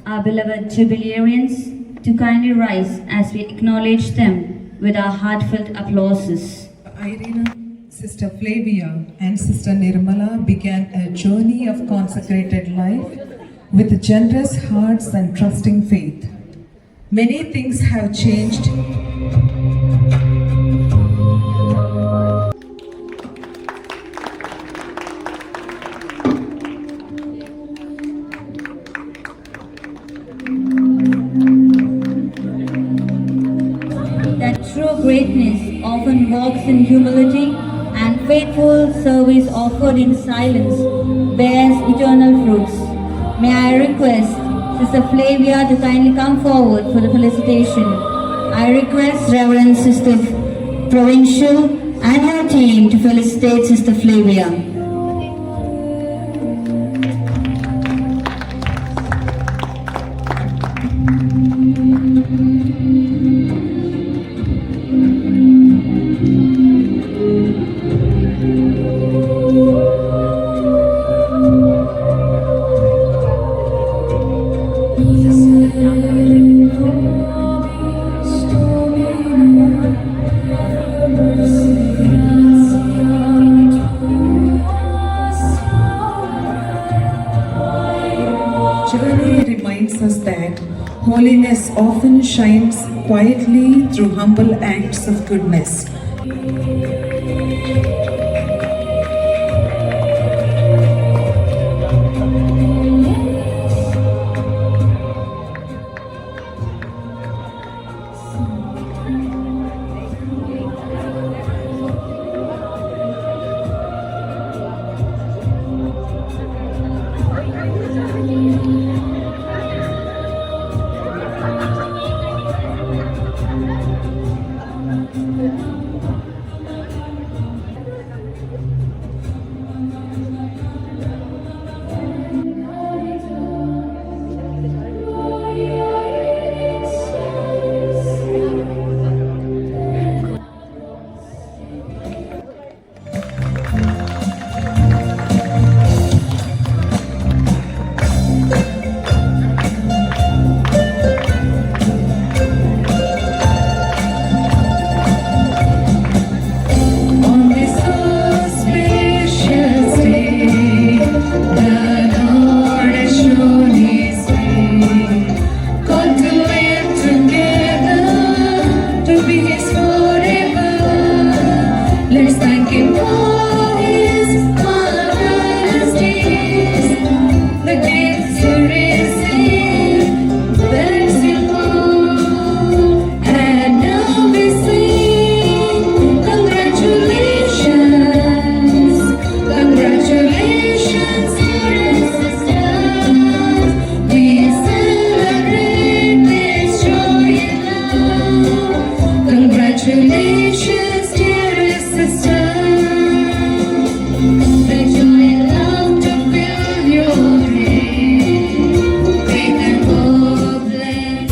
Our beloved Jubilearians to kindly rise as we acknowledge them with our heartfelt applauses. Irina, Sister Flavia and Sister Nirmala began a journey of consecrated life with generous hearts and trusting faith. Many things have changed. That true greatness often walks in humility, and faithful service offered in silence bears eternal fruits. May I request Sister Flavia to kindly come forward for the felicitation. I request Reverend Sister Provincial and her team to felicitate Sister Flavia. Jublee reminds us that holiness often shines quietly through humble acts of goodness. On this auspicious day, the Lord has shown His way. Called to live together, to be His forever. Let's thank Him for His marvelous deeds, the gifts to receive, that's simple. And now we sing, congratulations, congratulations, dear sisters. We celebrate this joy and love. Congratulations, dear sisters. The joy and love to fill your dream. Faith and hope bless.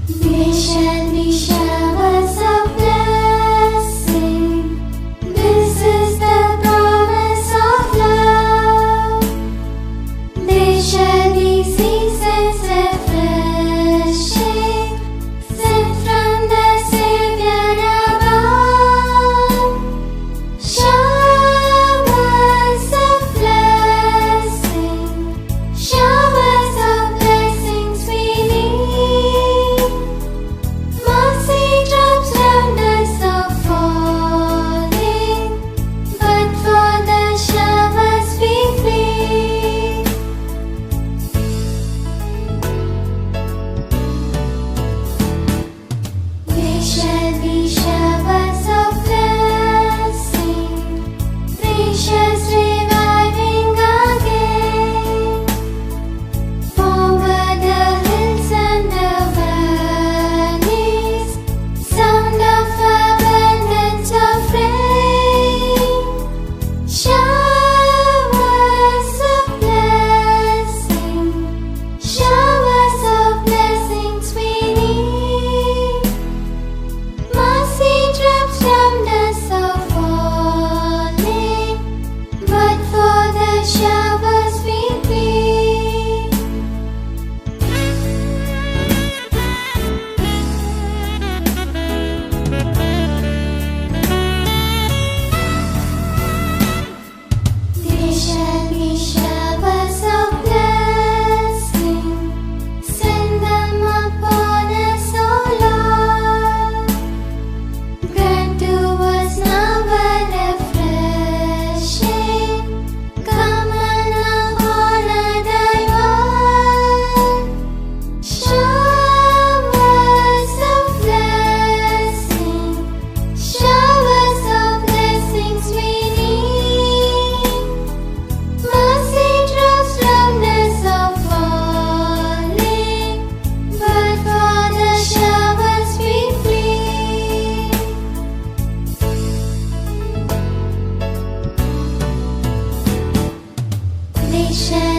There shall be showers of blessing. This is the promise of love. There shall be seasons refreshing, sent from the Savior above. Showers of blessing, showers of blessings we need. Mercy drops round us are falling, but for the showers we plead. There shall be showers of blessing, precious reviving again. Over the hills and the valleys, sound of abundance of rain. Showers of blessing, showers of blessings we need. Mercy drops round us are falling, but for the showers we plead. There shall be showers of blessing, send them upon us, O Lord. Grant to us now a refreshing, come and honor thy word. Showers of blessing, showers of blessings we need. Mercy drops round us are falling, but for the showers we plead. They shall